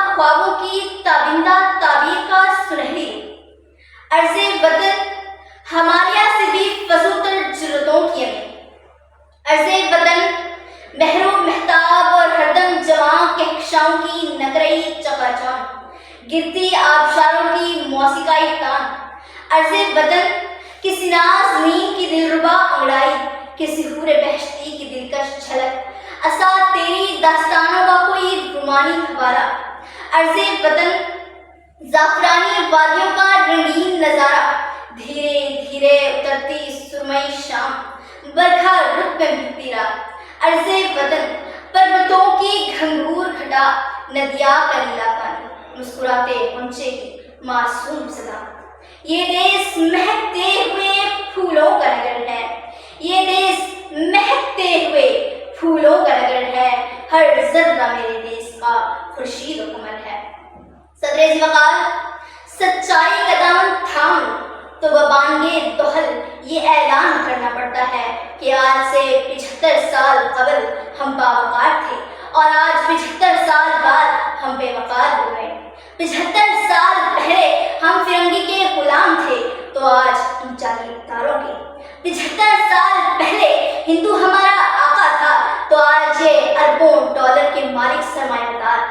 خوابوں کی تابندہ تعبیر کا سنہری عرض وطن ہمالیہ سے بھی فضوتر جرتوں کی ہمیں عرض وطن محروم محتاب اور ہردم جواں کہکشاؤں کی نکرئی چکاچون گرتی آبشاروں کی موسیقائی تان عرض وطن کسی ناز نیم کی دلربا انگڑائی کسی حور بہشتی کی دلکش جھلک اسا تیری داستانوں کا کوئی رومانی حوالہ عرض وطن زعفرانی وادیوں کا رنگین نظارہ دھیرے دھیرے اترتی سرمئی شام برکھا رت میں بھیگتی رات عرض وطن پروتوں کی گھنگور گھٹا ندیا کا نیلا پانی مسکراتے غنچے کی معصوم صدا یہ دیس مہکتے ہوئے پھولوں کا نگر ہے یہ دیس مہکتے ہوئے پھولوں کا نگر ہے ہر ذرہ میرے دیس کا خورشید و کمر ہے صدر ذی وقار سچائی کا دامن تھام تو ببانگے دوحل یہ اعلان کرنا پڑتا ہے کہ آج سے 75 سال قبل ہم باوقار تھے اور آج 75 سال بعد ہم بے وقار ہو گئے 75 سال پہلے ہم فرنگی کے غلام تھے تو آج ہم جاگیرداروں کے 75 سال پہلے ہندو ہمارا آقا تھا تو آج یہ اربوں ڈالر کے مالک سرمایہ دار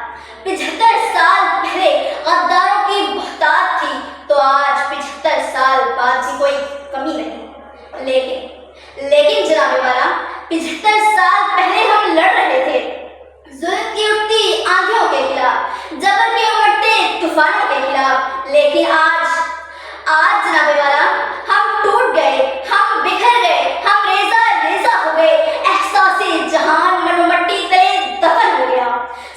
75 سال پہلے غداروں کی بہتات تھی تو آج 75 سال بعد بھی کوئی کمی نہیں لیکن جناب والا 75 سال پہلے ہم لڑ رہے تھے ظلم کی اٹھتی آندھیوں کے خلاف جبر کے امڑتے طوفانوں کے خلاف لیکن آج جناب والا ہم ٹوٹ گئے ہم بکھر گئے ہم ریزہ ریزہ ہو گئے احساس جہان منو مٹی تلے دفن ہو گیا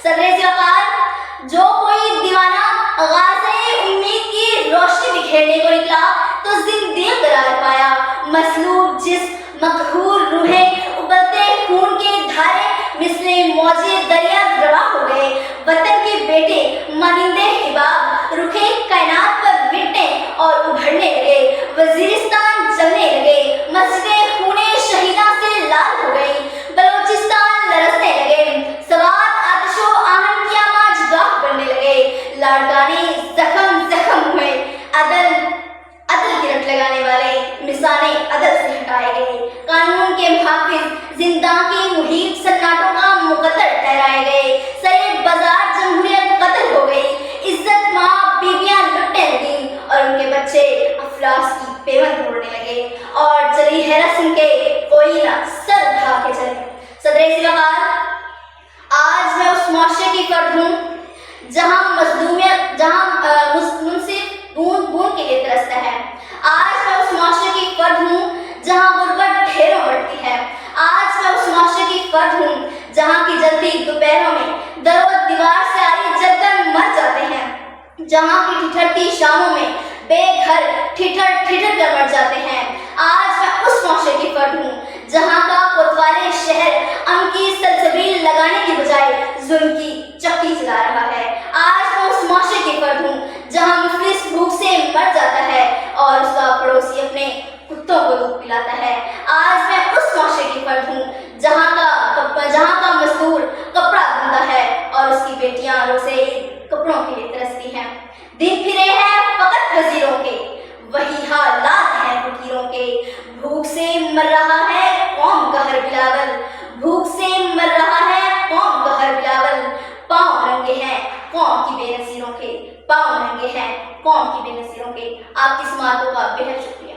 صدر ذی وقار جو کوئی دیوانہ غازِ امید کی روشنی بکھیرنے کو نکلا تو زندگی قرار پایا مسلوب جسم مقہور روحیں ابلتے خون کے دھارے مثل موجے دریا روا ہو گئے وطن کے بیٹے مانندے حباب رکھے کائنات پر مٹنے اور ابھرنے لگے وزیرستان جلنے لگے مسجدیں خون شہیداں سے لال ہو گئی بلوچستان لرزنے لگے سوات آتش و آہن کی آماج گاہ بننے لگے لاڑکانے زخم ہوئے عدل کی رٹ لگانے والے نشانے عدل سے ہٹائے گئے قانون کے محافظ زنداں کی محیط سناٹوں کا مقدر ٹھہرائے گئے سید بازار جمہوریت قتل ہو گئی عزت ماں بیویاں لٹنے لگیں اور ان کے بچے افلاس کی پیوند توڑنے لگے اور جلی ہے رسم کے کوئی نہ سر اٹھا کے چلے صدر ذی وقار آج میں اس معاشرے کی فرد ہوں جہاں منصف بوند بوند کے لیے ترستا ہے آج میں اس معاشرے کی فرد ہوں جہاں غربت ڈھیروں بڑھتی ہے آج میں اس معاشرے کی فرد ہوں جہاں کی جلدی دوپہروں میں در و دیوار سے آری جل کر مر جاتے ہیں جہاں کی ٹھٹھرتی شاموں میں بے گھر ٹھٹھر کر مر جاتے ہیں آج میں اس معاشرے کی فرد ہوں جہاں کا کوتوالے شہر ام کی سلسبیل لگانے کی بجائے ظلم کی چکی چلا رہا ہے آج میں اس معاشرے کی فرد ہوں جہاں مفلس بھوک سے مر جاتا ہے اور اس کا پڑوسی اپنے کتوں کو دودھ پلاتا ہے آج میں اس معاشرے کی فرد ہوں جہاں کا مزدور کپڑا بنتا ہے اور اس کی بیٹیاں روزے کپڑوں کے لیے ترستی ہیں دن پھرے ہیں فقط وزیروں کے وہی حالات ہیں فقیروں کے بھوک سے مر رہا ہے قوم کا ہر بلاول بھوک سے مر رہا ہے قوم کا ہر بلاول پاؤں ننگے ہیں قوم کی بے نصیروں کے پاؤں ننگے ہیں قوم کی بے نصیروں کے آپ کی سماعتوں کا بے حد شکریہ